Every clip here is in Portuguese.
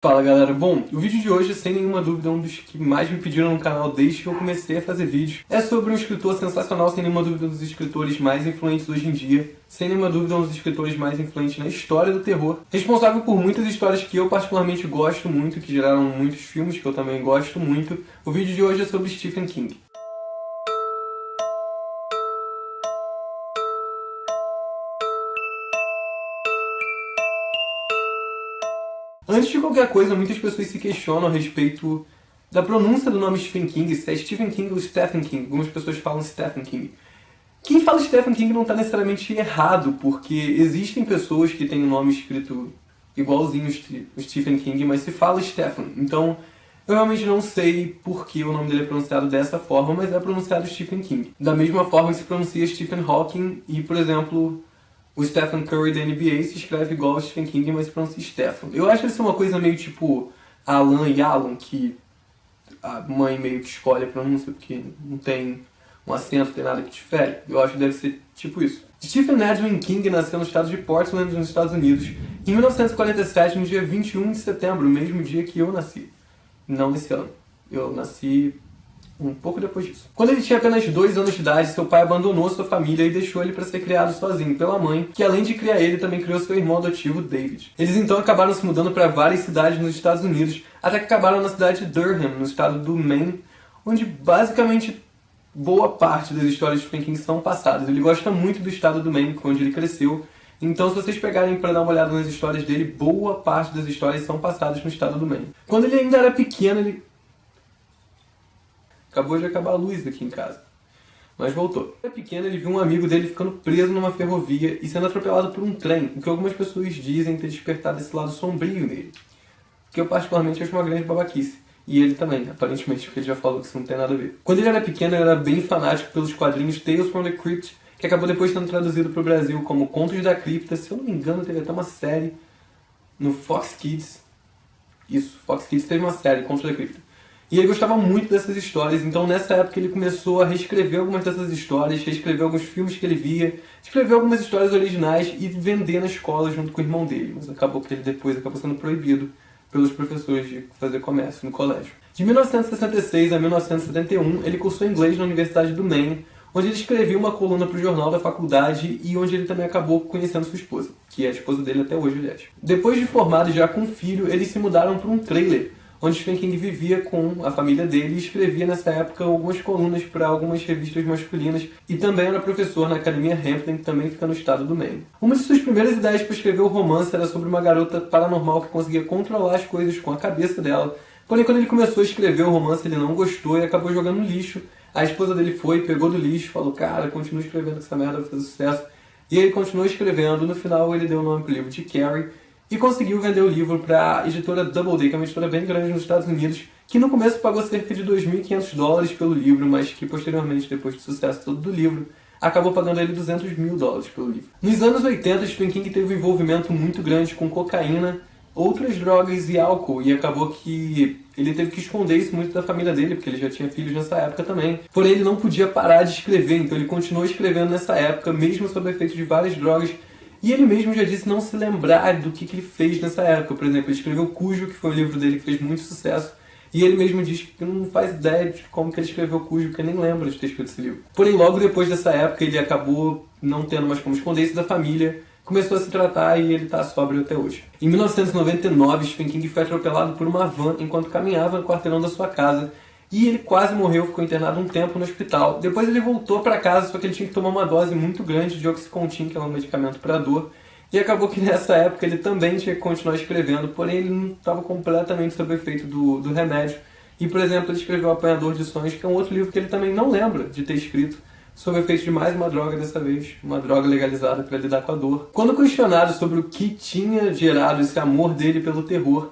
Fala galera, bom, o vídeo de hoje, sem nenhuma dúvida, é um dos que mais me pediram no canal desde que eu comecei a fazer vídeos. É sobre um escritor sensacional, sem nenhuma dúvida, um dos escritores mais influentes hoje em dia, sem nenhuma dúvida, um dos escritores mais influentes na história do terror, responsável por muitas histórias que eu particularmente gosto muito, que geraram muitos filmes que eu também gosto muito. O vídeo de hoje é sobre Stephen King. Antes de qualquer coisa, muitas pessoas se questionam a respeito da pronúncia do nome Stephen King, se é Stephen King ou Stephen King. Algumas pessoas falam Stephen King. Quem fala Stephen King não está necessariamente errado, porque existem pessoas que têm o nome escrito igualzinho o Stephen King, mas se fala Stephen. Então, eu realmente não sei por que o nome dele é pronunciado dessa forma, mas é pronunciado Stephen King. Da mesma forma que se pronuncia Stephen Hawking e, por exemplo, o Stephen Curry da NBA se escreve igual ao Stephen King, mas se pronuncia Stephen. Eu acho que isso é uma coisa meio tipo Alan e Alan, que a mãe meio que escolhe a pronúncia, porque não tem um acento, não tem nada que difere. Eu acho que deve ser tipo isso. Stephen Edwin King nasceu no estado de Portland, nos Estados Unidos, em 1947, no dia 21 de setembro, o mesmo dia que eu nasci. Não nesse ano. Eu nasci um pouco depois disso. Quando ele tinha apenas 2 anos de idade, seu pai abandonou sua família e deixou ele para ser criado sozinho pela mãe, que além de criar ele, também criou seu irmão adotivo, David. Eles então acabaram se mudando para várias cidades nos Estados Unidos, até que acabaram na cidade de Durham, no estado do Maine, onde basicamente boa parte das histórias de Stephen King são passadas. Ele gosta muito do estado do Maine, onde ele cresceu, então se vocês pegarem para dar uma olhada nas histórias dele, boa parte das histórias são passadas no estado do Maine. Quando ele ainda era pequeno, ele... Acabou de acabar a luz aqui em casa. Mas voltou. Quando era pequeno, ele viu um amigo dele ficando preso numa ferrovia e sendo atropelado por um trem, o que algumas pessoas dizem ter despertado esse lado sombrio nele. Que eu particularmente acho uma grande babaquice. E ele também, aparentemente, porque ele já falou que isso não tem nada a ver. Quando ele era pequeno, ele era bem fanático pelos quadrinhos Tales from the Crypt, que acabou depois sendo traduzido para o Brasil como Contos da Cripta. Se eu não me engano, teve até uma série no Fox Kids. Isso, Fox Kids teve uma série, Contos da Cripta. E ele gostava muito dessas histórias, então nessa época ele começou a reescrever algumas dessas histórias, reescrever alguns filmes que ele via, escrever algumas histórias originais e vender na escola junto com o irmão dele. Mas acabou que ele depois acabou sendo proibido pelos professores de fazer comércio no colégio. De 1966 a 1971, ele cursou inglês na Universidade do Maine, onde ele escrevia uma coluna para o jornal da faculdade e onde ele também acabou conhecendo sua esposa, que é a esposa dele até hoje, aliás. Depois de formado e já com filho, eles se mudaram para um trailer, onde Stephen King vivia com a família dele e escrevia nessa época algumas colunas para algumas revistas masculinas e também era professor na Academia Hampton, que também fica no estado do Maine. Uma de suas primeiras ideias para escrever o romance era sobre uma garota paranormal que conseguia controlar as coisas com a cabeça dela, porém quando ele começou a escrever o romance ele não gostou e acabou jogando no lixo. A esposa dele foi, pegou do lixo, falou, cara, continua escrevendo essa merda, vai fazer sucesso. E ele continuou escrevendo, no final ele deu o nome pro livro de Carrie, e conseguiu vender o livro para a editora Doubleday, que é uma editora bem grande nos Estados Unidos, que no começo pagou cerca de $2.500 pelo livro, mas que posteriormente, depois do sucesso todo do livro, acabou pagando ele $200 mil pelo livro. Nos anos 80, Stephen King teve um envolvimento muito grande com cocaína, outras drogas e álcool, e acabou que ele teve que esconder isso muito da família dele, porque ele já tinha filhos nessa época também. Porém, ele não podia parar de escrever, então ele continuou escrevendo nessa época, mesmo sob o efeito de várias drogas. E ele mesmo já disse não se lembrar do que ele fez nessa época. Por exemplo, ele escreveu Cujo, que foi um livro dele que fez muito sucesso. E ele mesmo diz que não faz ideia de como que ele escreveu Cujo, porque nem lembra de ter escrito esse livro. Porém, logo depois dessa época, ele acabou não tendo mais como esconder isso da família, começou a se tratar e ele está sóbrio até hoje. Em 1999, Stephen King foi atropelado por uma van enquanto caminhava no quarteirão da sua casa. E ele quase morreu, ficou internado um tempo no hospital. Depois ele voltou para casa, só que ele tinha que tomar uma dose muito grande de Oxycontin, que é um medicamento para dor. E acabou que nessa época ele também tinha que continuar escrevendo, porém ele não estava completamente sob o efeito do remédio. E, por exemplo, ele escreveu Apanhador de Sonhos, que é um outro livro que ele também não lembra de ter escrito, sob o efeito de mais uma droga dessa vez, uma droga legalizada para lidar com a dor. Quando questionado sobre o que tinha gerado esse amor dele pelo terror,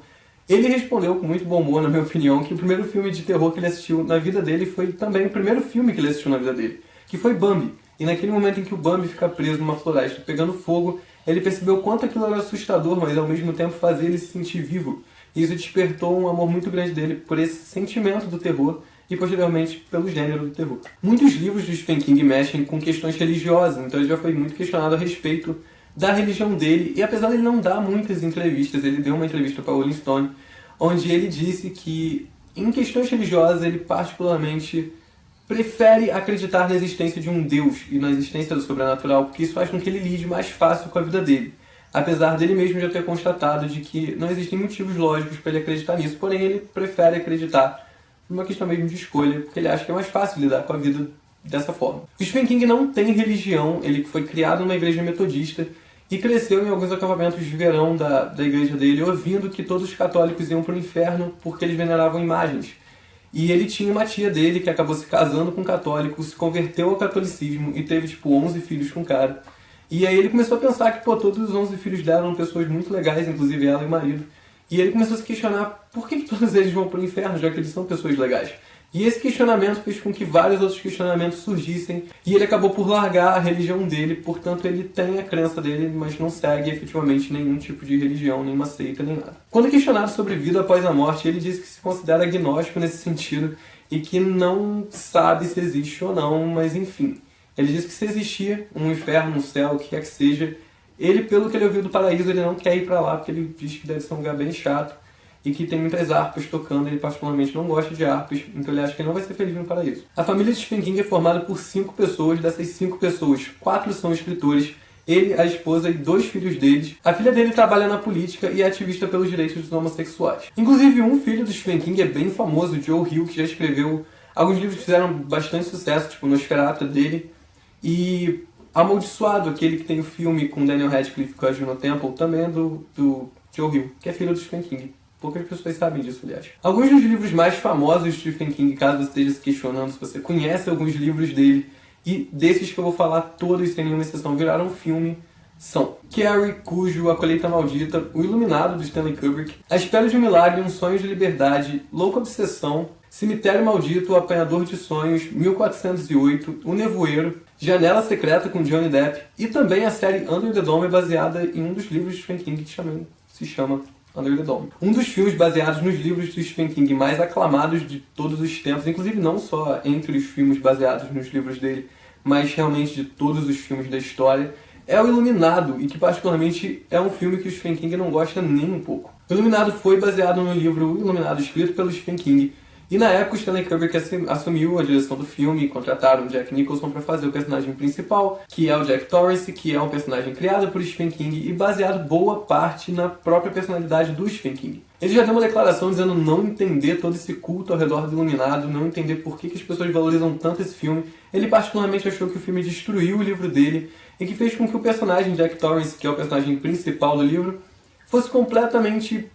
ele respondeu com muito bom humor, na minha opinião, que o primeiro filme de terror que ele assistiu na vida dele foi também o primeiro filme que ele assistiu na vida dele, que foi Bambi. E naquele momento em que o Bambi fica preso numa floresta pegando fogo, ele percebeu quanto aquilo era assustador, mas ao mesmo tempo fazia ele se sentir vivo. E isso despertou um amor muito grande dele por esse sentimento do terror e posteriormente pelo gênero do terror. Muitos livros do Stephen King mexem com questões religiosas, então ele já foi muito questionado a respeito da religião dele, e apesar de ele não dar muitas entrevistas, ele deu uma entrevista para Rolling Stone, onde ele disse que, em questões religiosas, ele particularmente prefere acreditar na existência de um Deus e na existência do sobrenatural, porque isso faz com que ele lide mais fácil com a vida dele. Apesar dele mesmo já ter constatado de que não existem motivos lógicos para ele acreditar nisso, porém ele prefere acreditar numa questão mesmo de escolha, porque ele acha que é mais fácil lidar com a vida dessa forma. O Stephen King não tem religião, ele foi criado numa igreja metodista e cresceu em alguns acampamentos de verão da igreja dele, ouvindo que todos os católicos iam para o inferno porque eles veneravam imagens. E ele tinha uma tia dele que acabou se casando com um católico, se converteu ao catolicismo e teve 11 filhos com o cara. E aí ele começou a pensar que todos os 11 filhos dela eram pessoas muito legais, inclusive ela e o marido. E ele começou a se questionar por que todos eles vão para o inferno, já que eles são pessoas legais. E esse questionamento fez com que vários outros questionamentos surgissem, e ele acabou por largar a religião dele, portanto ele tem a crença dele, mas não segue efetivamente nenhum tipo de religião, nenhuma seita, nem nada. Quando questionado sobre vida após a morte, ele disse que se considera agnóstico nesse sentido, e que não sabe se existe ou não, mas enfim. Ele disse que se existir um inferno, um céu, o que quer que seja, ele, pelo que ele ouviu do paraíso, ele não quer ir pra lá, porque ele diz que deve ser um lugar bem chato e que tem muitas harpas tocando, ele particularmente não gosta de harpas, então ele acha que ele não vai ser feliz no paraíso. A família de Stephen King é formada por 5 pessoas, dessas 5 pessoas, 4 são escritores, ele, a esposa e 2 filhos deles. A filha dele trabalha na política e é ativista pelos direitos dos homossexuais. Inclusive, um filho do Stephen King é bem famoso, Joe Hill, que já escreveu alguns livros que fizeram bastante sucesso, tipo Nosferatu dele, e Amaldiçoado, aquele que tem o filme com Daniel Radcliffe e a Juno Temple, também é do Joe Hill, que é filho do Stephen King. Poucas pessoas sabem disso, aliás. Alguns dos livros mais famosos de Stephen King, caso você esteja se questionando se você conhece alguns livros dele, e desses que eu vou falar, todos, sem nenhuma exceção, viraram filme, são Carrie, Cujo, A Colheita Maldita, O Iluminado, do Stanley Kubrick, A Espera de um Milagre, Um Sonho de Liberdade, Louca Obsessão, Cemitério Maldito, O Apanhador de Sonhos, 1408, O Nevoeiro, Janela Secreta com Johnny Depp, e também a série Under the Dome é baseada em um dos livros de Stephen King que se chama Under the Dome. Um dos filmes baseados nos livros do Stephen King mais aclamados de todos os tempos, inclusive não só entre os filmes baseados nos livros dele, mas realmente de todos os filmes da história, é O Iluminado, e que particularmente é um filme que o Stephen King não gosta nem um pouco. O Iluminado foi baseado no livro O Iluminado, escrito pelo Stephen King, e na época o Stanley Kubrick assumiu a direção do filme e contrataram o Jack Nicholson para fazer o personagem principal, que é o Jack Torrance, que é um personagem criado por Stephen King e baseado boa parte na própria personalidade do Stephen King. Ele já deu uma declaração dizendo não entender todo esse culto ao redor do Iluminado, não entender por que as pessoas valorizam tanto esse filme. Ele particularmente achou que o filme destruiu o livro dele e que fez com que o personagem Jack Torrance, que é o personagem principal do livro, fosse completamente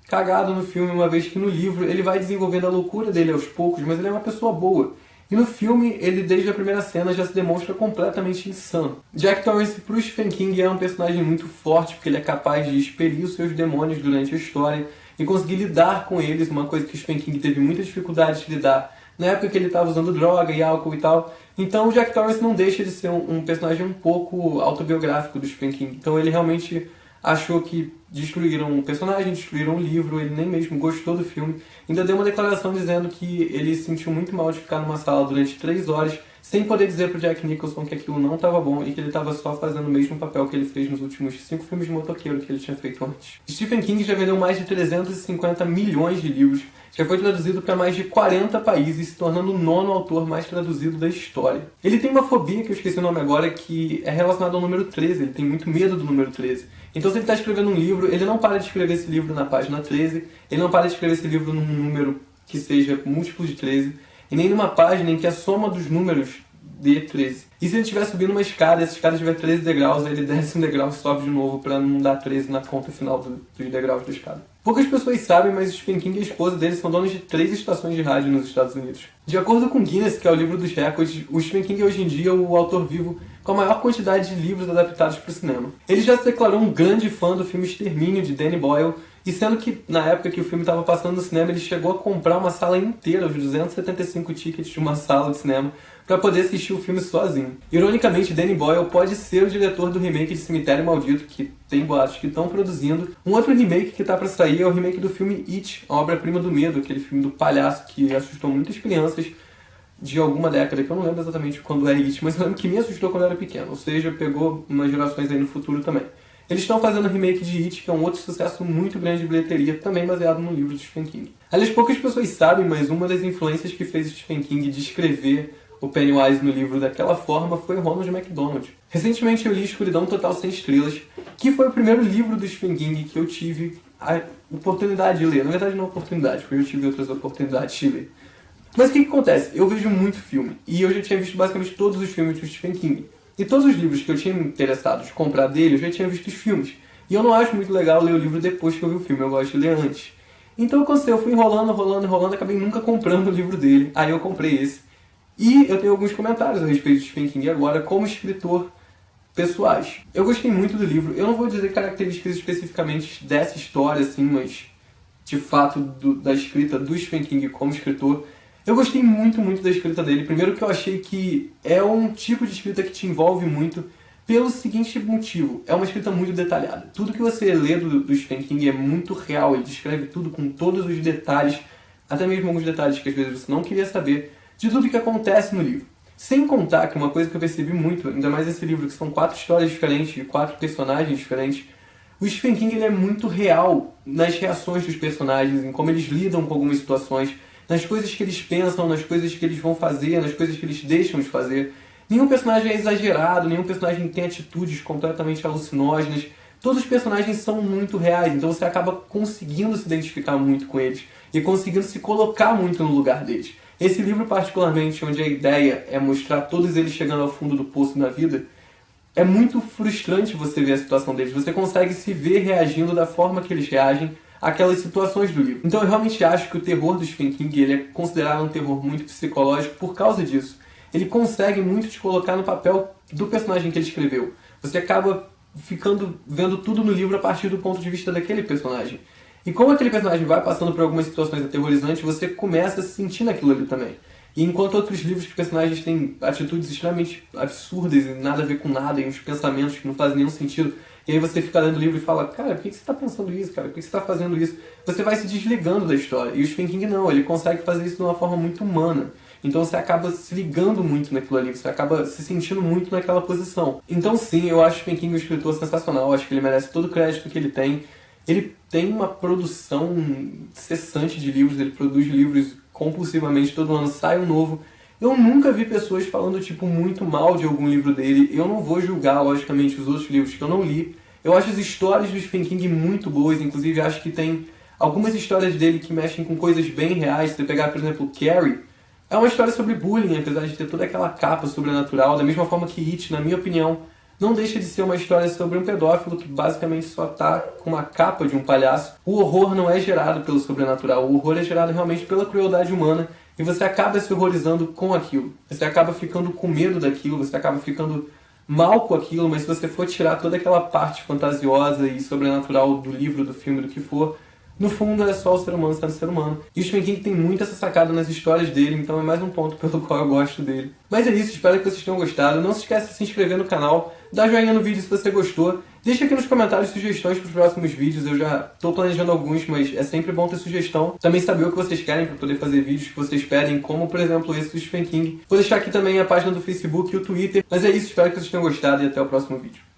cagado no filme, uma vez que no livro ele vai desenvolvendo a loucura dele aos poucos, mas ele é uma pessoa boa. E no filme, ele desde a primeira cena já se demonstra completamente insano. Jack Torrance pro Stephen King é um personagem muito forte, porque ele é capaz de expelir os seus demônios durante a história e conseguir lidar com eles, uma coisa que o Stephen King teve muita dificuldade de lidar na época que ele estava usando droga e álcool e tal. Então o Jack Torrance não deixa de ser um personagem um pouco autobiográfico do Stephen King. Então ele realmente achou que destruíram o personagem, destruíram o livro, ele nem mesmo gostou do filme. Ainda deu uma declaração dizendo que ele se sentiu muito mal de ficar numa sala durante 3 horas sem poder dizer pro Jack Nicholson que aquilo não estava bom e que ele estava só fazendo o mesmo papel que ele fez nos últimos 5 filmes de motoqueiro que ele tinha feito antes. Stephen King já vendeu mais de 350 milhões de livros, já foi traduzido para mais de 40 países, se tornando o 9º autor mais traduzido da história. Ele tem uma fobia, que eu esqueci o nome agora, que é relacionada ao número 13, ele tem muito medo do número 13. Então se ele está escrevendo um livro, ele não para de escrever esse livro na página 13, ele não para de escrever esse livro num número que seja múltiplo de 13, e nem numa página em que a soma dos números dê 13. E se ele estiver subindo uma escada, e essa escada tiver 13 degraus, ele desce um degrau e sobe de novo para não dar 13 na conta final dos degraus da escada. Poucas pessoas sabem, mas o Stephen King e a esposa dele são donos de 3 estações de rádio nos Estados Unidos. De acordo com Guinness, que é o livro dos recordes, o Stephen King é hoje em dia o autor vivo com a maior quantidade de livros adaptados para o cinema. Ele já se declarou um grande fã do filme Extermínio, de Danny Boyle, e sendo que, na época que o filme estava passando no cinema, ele chegou a comprar uma sala inteira, os 275 tickets de uma sala de cinema, para poder assistir o filme sozinho. Ironicamente, Danny Boyle pode ser o diretor do remake de Cemitério Maldito, que tem boatos que estão produzindo. Um outro remake que está para sair é o remake do filme It, a obra-prima do medo, aquele filme do palhaço que assustou muitas crianças de alguma década, que eu não lembro exatamente quando é It, mas eu lembro que me assustou quando eu era pequeno, ou seja, pegou umas gerações aí no futuro também. Eles estão fazendo um remake de It, que é um outro sucesso muito grande de bilheteria, também baseado no livro de Stephen King. Aliás, poucas pessoas sabem, mas uma das influências que fez Stephen King descrever o Pennywise no livro daquela forma foi o Ronald McDonald. Recentemente eu li Escuridão Total Sem Estrelas, que foi o primeiro livro do Stephen King que eu tive a oportunidade de ler. Na verdade não oportunidade, porque eu tive outras oportunidades de ler. Mas o que acontece? Eu vejo muito filme, e eu já tinha visto basicamente todos os filmes do Stephen King. E todos os livros que eu tinha me interessado de comprar dele, eu já tinha visto os filmes. E eu não acho muito legal ler o livro depois que eu vi o filme, eu gosto de ler antes. Então eu fui enrolando, acabei nunca comprando o livro dele. Aí eu comprei esse. E eu tenho alguns comentários a respeito de Stephen King agora, como escritor pessoais. Eu gostei muito do livro. Eu não vou dizer características especificamente dessa história, assim, mas de fato da escrita do Stephen King como escritor. Eu gostei muito da escrita dele. Primeiro que eu achei que é um tipo de escrita que te envolve muito pelo seguinte motivo. É uma escrita muito detalhada. Tudo que você lê do Stephen King é muito real. Ele descreve tudo com todos os detalhes, até mesmo alguns detalhes que às vezes você não queria saber, de tudo que acontece no livro. Sem contar que uma coisa que eu percebi muito, ainda mais nesse livro, que são 4 histórias diferentes, de 4 personagens diferentes, o Stephen King ele é muito real nas reações dos personagens, em como eles lidam com algumas situações, nas coisas que eles pensam, nas coisas que eles vão fazer, nas coisas que eles deixam de fazer. Nenhum personagem é exagerado, nenhum personagem tem atitudes completamente alucinógenas. Todos os personagens são muito reais, então você acaba conseguindo se identificar muito com eles e conseguindo se colocar muito no lugar deles. Esse livro, particularmente, onde a ideia é mostrar todos eles chegando ao fundo do poço na vida, é muito frustrante você ver a situação deles. Você consegue se ver reagindo da forma que eles reagem àquelas situações do livro. Então eu realmente acho que o terror do Stephen King ele é considerado um terror muito psicológico por causa disso. Ele consegue muito te colocar no papel do personagem que ele escreveu. Você acaba vendo tudo no livro a partir do ponto de vista daquele personagem. E como aquele personagem vai passando por algumas situações aterrorizantes, você começa a se sentir naquilo ali também. E enquanto outros livros de personagens têm atitudes extremamente absurdas e nada a ver com nada, e uns pensamentos que não fazem nenhum sentido, e aí você fica lendo o livro e fala, cara, por que você está pensando isso, cara? Por que você está fazendo isso? Você vai se desligando da história. E o Stephen King não, ele consegue fazer isso de uma forma muito humana. Então você acaba se ligando muito naquilo ali, você acaba se sentindo muito naquela posição. Então sim, eu acho o Stephen King um escritor sensacional, eu acho que ele merece todo o crédito que ele tem. Ele tem uma produção incessante de livros, ele produz livros compulsivamente, todo ano sai um novo. Eu nunca vi pessoas falando tipo muito mal de algum livro dele. Eu não vou julgar, logicamente, os outros livros que eu não li. Eu acho as histórias do Stephen King muito boas, inclusive acho que tem algumas histórias dele que mexem com coisas bem reais. Se você pegar, por exemplo, Carrie, é uma história sobre bullying, apesar de ter toda aquela capa sobrenatural, da mesma forma que It, na minha opinião, não deixa de ser uma história sobre um pedófilo que basicamente só tá com uma capa de um palhaço. O horror não é gerado pelo sobrenatural, o horror é gerado realmente pela crueldade humana e você acaba se horrorizando com aquilo. Você acaba ficando com medo daquilo, você acaba ficando mal com aquilo, mas se você for tirar toda aquela parte fantasiosa e sobrenatural do livro, do filme, do que for, no fundo é só o ser humano sendo ser humano. E o Stephen King tem muito essa sacada nas histórias dele, então é mais um ponto pelo qual eu gosto dele. Mas é isso, espero que vocês tenham gostado. Não se esqueça de se inscrever no canal, dar joinha no vídeo se você gostou. Deixa aqui nos comentários sugestões para os próximos vídeos, eu já estou planejando alguns, mas é sempre bom ter sugestão. Também saber o que vocês querem para poder fazer vídeos que vocês pedem, como por exemplo esse do Stephen King. Vou deixar aqui também a página do Facebook e o Twitter. Mas é isso, espero que vocês tenham gostado e até o próximo vídeo.